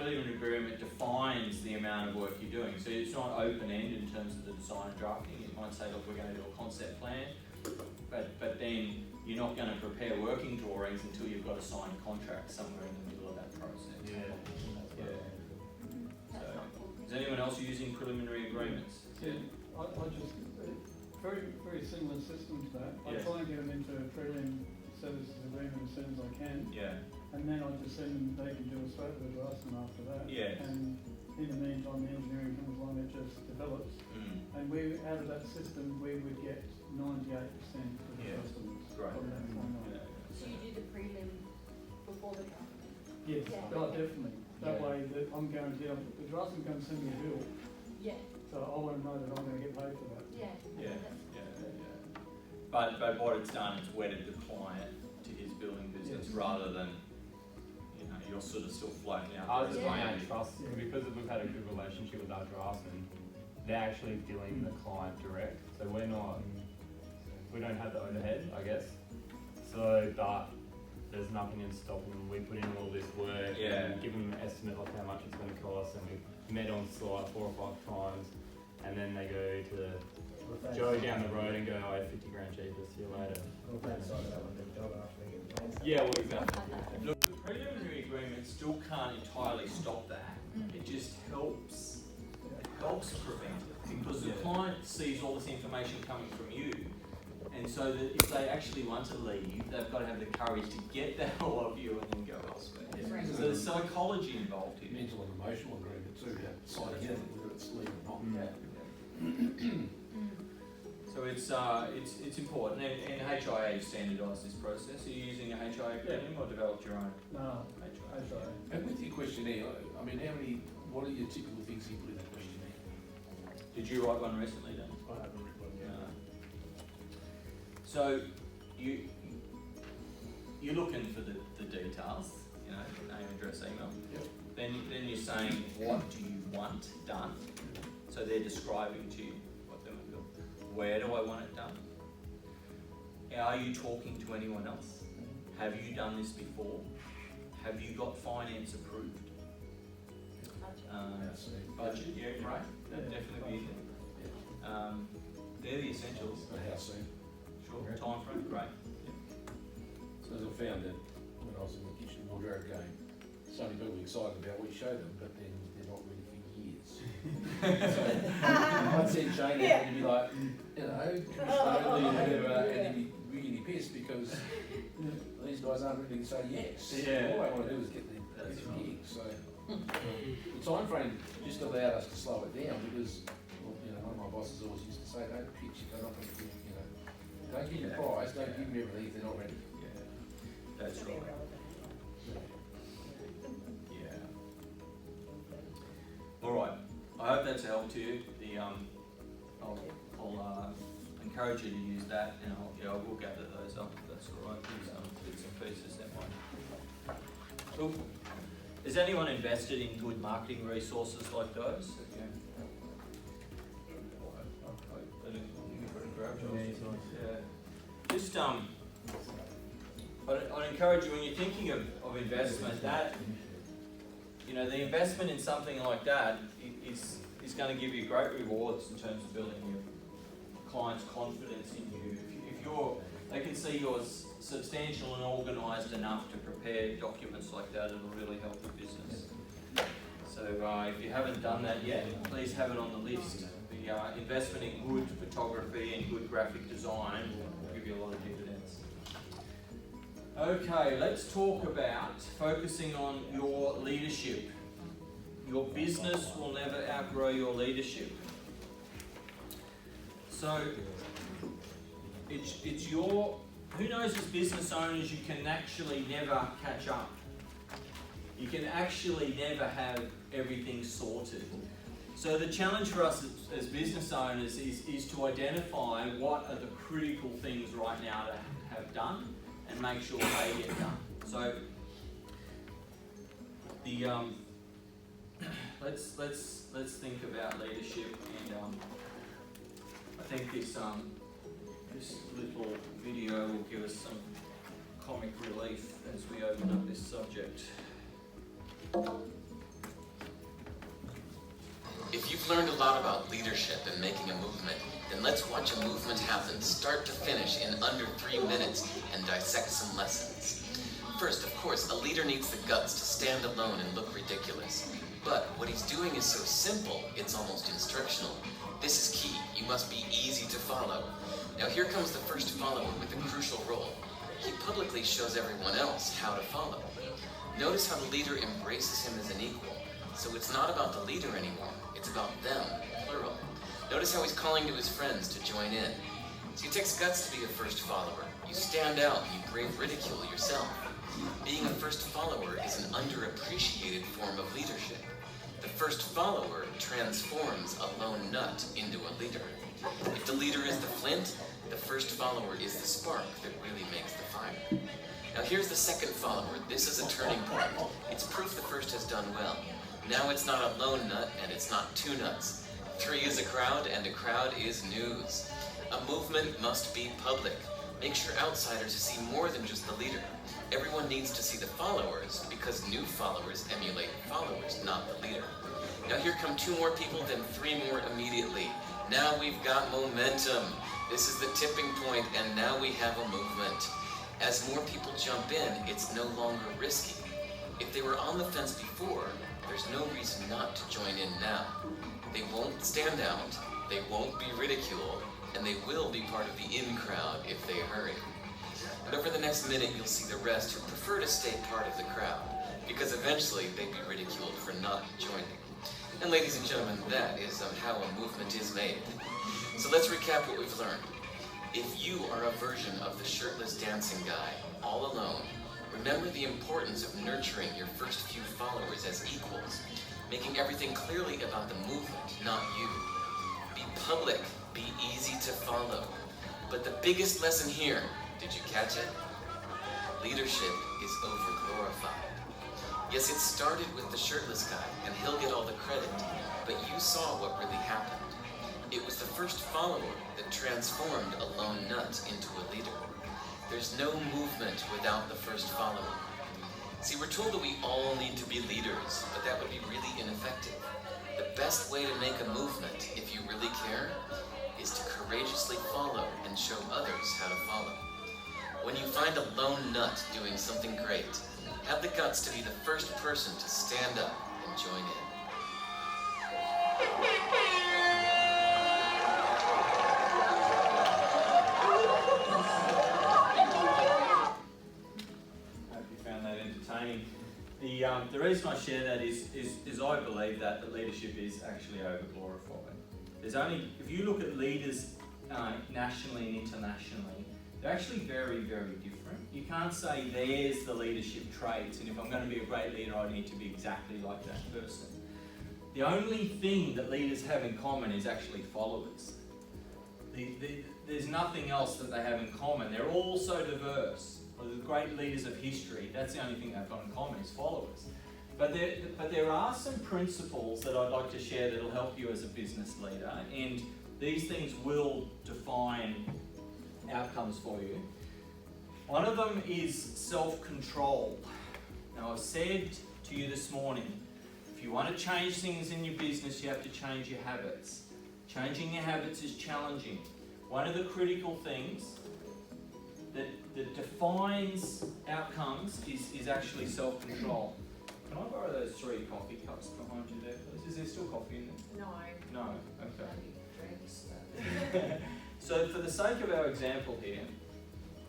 preliminary agreement defines the amount of work you're doing. So it's not open-ended in terms of the design and drafting. It might say, look, we're going to do a concept plan, but then you're not going to prepare working drawings until you've got a signed contract somewhere in the middle of that process. Yeah. So, is anyone else using preliminary agreements? Yeah, I just, very similar system to that. I Yes. try and get them into a prelim services agreement as soon as I can, Yeah. and then I just send them, they can do a straight with the draftsman after that. Yes. And in the meantime, the engineering comes along, it just develops. And we, out of that system, we would get 98% of the Yeah. customers Right. from that point on. Yeah. So you do the prelim before the draft? Yes, Yeah. oh, definitely. That Yeah. way, that I'm guaranteed, the draftsman comes send me a bill, Yeah, so I want to know that I'm going to get paid for that. yeah. Yeah. That's- But what it's done, it's wedded the client to his building business Yes. rather than, you're sort of still floating out. Ours is there. my own trust, because we've had a good relationship with our draftsman, they're actually dealing the client direct, so we don't have the overhead, I guess. So, but there's nothing in stopping them. We put in all this work Yeah. and give them an estimate of how much it's going to cost, and we've met on site 4 or 5 times, and then they go to Joe down the road and go, oh, 50 grand cheaper, see you later. Yeah, well, exactly. Look, the preliminary agreement still can't entirely stop that. It just helps prevent it, because the client sees all this information coming from you, and so that if they actually want to leave, they've got to have the courage to get the hell off you and then go elsewhere. Right. So there's psychology involved here. Mental and emotional agreement too, you have to sign again, whether it's legal or not. So it's important, and HIA standardised this process. Are you using a HIA acronym or developed your own No, HIA? that's right. And with your questionnaire, I mean, what are your typical things you put in the questionnaire? Did you write one recently, Dan? I haven't read one yet. No. So you're looking for the details, name, address, email. Yep. Then you're saying, what do you want done? So they're describing to you what they want to do. Where do I want it done? Are you talking to anyone else? Have you done this before? Have you got finance approved? Budget, yeah, right. That'd definitely be there. They're the essentials. How soon? Sure. Time frame, great. So as I found that when I was in the kitchen wardrobe game, so many people were excited about what you showed them, but then they're not ready for years. So I'd send Shane out and he'd be like, slowly, whatever, and he'd be really pissed because these guys aren't ready to say yes. Yeah. All I want to do is get the gig. So the time frame just allowed us to slow it down because, one of my bosses always used to say, don't pitch if they're not going to give, don't give them a prize, don't give them everything if they're not ready. Yeah, that's right. Yeah. All right. I hope that's a help to you. I'll encourage you to use that, and I will gather those up if that's all right. Bits and pieces that might. Cool. Is anyone invested in good marketing resources like those? Yeah. Just I'd encourage you when you're thinking of investment, that the investment in something like that is going to give you great rewards in terms of building your clients' confidence in you. If they can see you're substantial and organised enough to prepare documents like that, it'll really help your business. So if you haven't done that yet, please have it on the list. The investment in good photography and good graphic design will give you a lot of dividends. Okay, let's talk about focusing on your leadership. Your business will never outgrow your leadership. So it's your, who knows, as business owners, you can actually never catch up. You can actually never have everything sorted. So the challenge for us as business owners is to identify what are the critical things right now to have done and make sure they get done. So the let's think about leadership, and I think this little video will give us some comic relief as we open up this subject. If you've learned a lot about leadership and making a movement, then let's watch a movement happen start to finish in under 3 minutes and dissect some lessons. First, of course, a leader needs the guts to stand alone and look ridiculous. But what he's doing is so simple, it's almost instructional. This is key. You must be easy to follow. Now here comes the first follower with a crucial role. He publicly shows everyone else how to follow. Notice how the leader embraces him as an equal. So it's not about the leader anymore, it's about them, plural. Notice how he's calling to his friends to join in. See, it takes guts to be a first follower. You stand out and you brave ridicule yourself. Being a first follower is an underappreciated form of leadership. The first follower transforms a lone nut into a leader. If the leader is the flint, the first follower is the spark that really makes the fire. Now here's the second follower. This is a turning point. It's proof the first has done well. Now it's not a lone nut and it's not 2 nuts. 3 is a crowd and a crowd is news. A movement must be public. Make sure outsiders see more than just the leader. Everyone needs to see the followers because new followers emulate followers, not the leader. Now here come 2 more people, then 3 more immediately. Now we've got momentum. This is the tipping point and now we have a movement. As more people jump in, it's no longer risky. If they were on the fence before, there's no reason not to join in now. They won't stand out, they won't be ridiculed, and they will be part of the in crowd if they hurry. And over the next minute, you'll see the rest who prefer to stay part of the crowd, because eventually they'd be ridiculed for not joining. And ladies and gentlemen, that is how a movement is made. So let's recap what we've learned. If you are a version of the shirtless dancing guy, all alone, remember the importance of nurturing your first few followers as equals, making everything clearly about the movement, not you. Be public, be easy to follow. But the biggest lesson here, did you catch it? Leadership is overglorified. Yes, it started with the shirtless guy, and he'll get all the credit, but you saw what really happened. It was the first follower that transformed a lone nut into a leader. There's no movement without the first follower. See, we're told that we all need to be leaders, but that would be really ineffective. The best way to make a movement, if you really care, is to courageously follow and show others how to follow. When you find a lone nut doing something great, have the guts to be the first person to stand up and join in. The reason I share that is I believe that leadership is actually overglorified. If you look at leaders nationally and internationally, they're actually very, very different. You can't say there's the leadership traits, and if I'm going to be a great leader, I need to be exactly like that person. The only thing that leaders have in common is actually followers. There's nothing else that they have in common. They're all so diverse. Well, the great leaders of history, that's the only thing they've got in common is followers. But there are some principles that I'd like to share that will help you as a business leader, and these things will define outcomes for you. One of them is self-control. Now, I've said to you this morning, if you want to change things in your business, you have to change your habits. Changing your habits is challenging. One of the critical things that defines outcomes is actually self-control. Can I borrow those 3 coffee cups behind you there, please? Is there still coffee in there? No. No? Okay. So for the sake of our example here,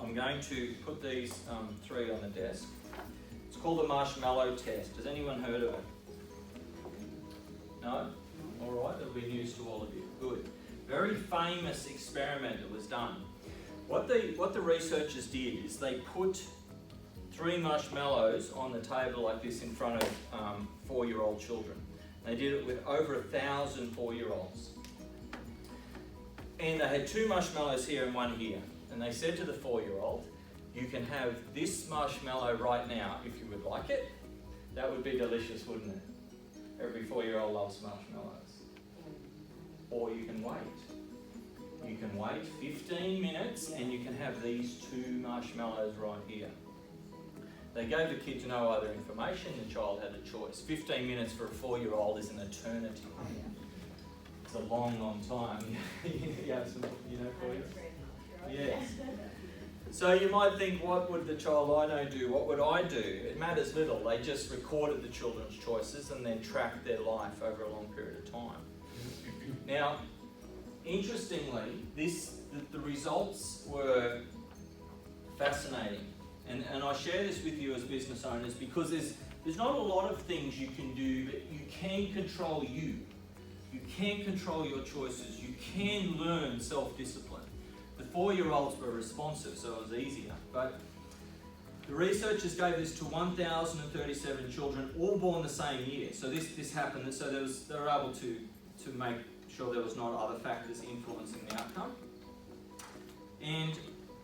I'm going to put these 3 on the desk. It's called the marshmallow test. Has anyone heard of it? No? Alright, it'll be news to all of you. Good. Very famous experiment that was done. What the researchers did is they put 3 marshmallows on the table like this in front of 4-year-old children. They did it with over 1,000 4-year-olds. And they had 2 marshmallows here and 1 here. And they said to the 4-year-old, you can have this marshmallow right now if you would like it. That would be delicious, wouldn't it? Every 4-year-old loves marshmallows. Or you can wait. You can wait 15 minutes and you can have these 2 marshmallows right here. They gave the kids no other information, the child had a choice. 15 minutes for a 4-year-old is an eternity. It's a long, long time. You have some, for you? Yes. So you might think, what would the child I know do? What would I do? It matters little. They just recorded the children's choices and then tracked their life over a long period of time. Now, interestingly, the results were fascinating. And I share this with you as business owners because there's not a lot of things you can do, but you can control you. You can control your choices. You can learn self-discipline. The 4-year-olds were responsive, so it was easier. But the researchers gave this to 1,037 children, all born the same year. So this happened, so they were able to make sure there was not other factors influencing the outcome. And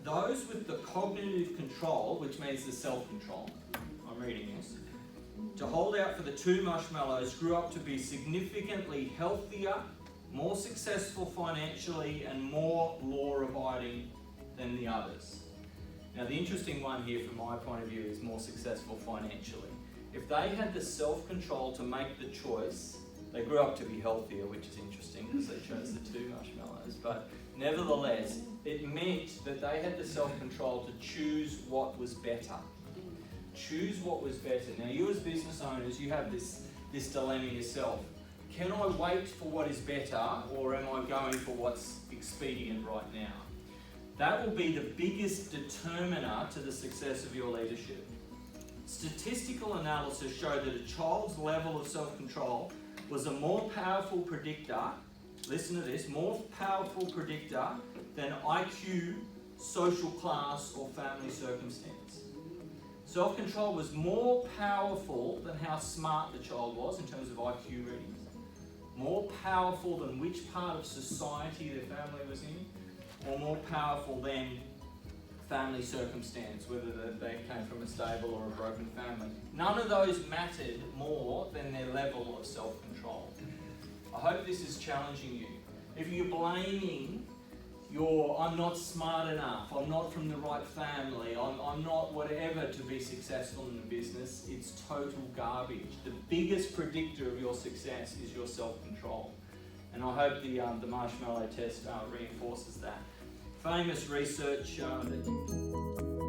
those with the cognitive control, which means the self-control, I'm reading this, to hold out for the 2 marshmallows grew up to be significantly healthier, more successful financially, and more law-abiding than the others. Now the interesting one here from my point of view is more successful financially. If they had the self-control to make the choice, they grew up to be healthier, which is interesting because they chose the 2 marshmallows, but nevertheless, it meant that they had the self-control to choose what was better. Choose what was better. Now you as business owners, you have this dilemma yourself. Can I wait for what is better, or am I going for what's expedient right now? That will be the biggest determiner to the success of your leadership. Statistical analysis showed that a child's level of self-control was a more powerful predictor, listen to this, more powerful predictor than IQ, social class, or family circumstance. Self-control was more powerful than how smart the child was in terms of IQ readings. More powerful than which part of society their family was in, or more powerful than family circumstance, whether they came from a stable or a broken family. None of those mattered more than their level of self-control. I hope this is challenging you. If you're blaming I'm not smart enough, I'm not from the right family, I'm not whatever to be successful in the business, it's total garbage. The biggest predictor of your success is your self-control. And I hope the marshmallow test reinforces that. Famous research that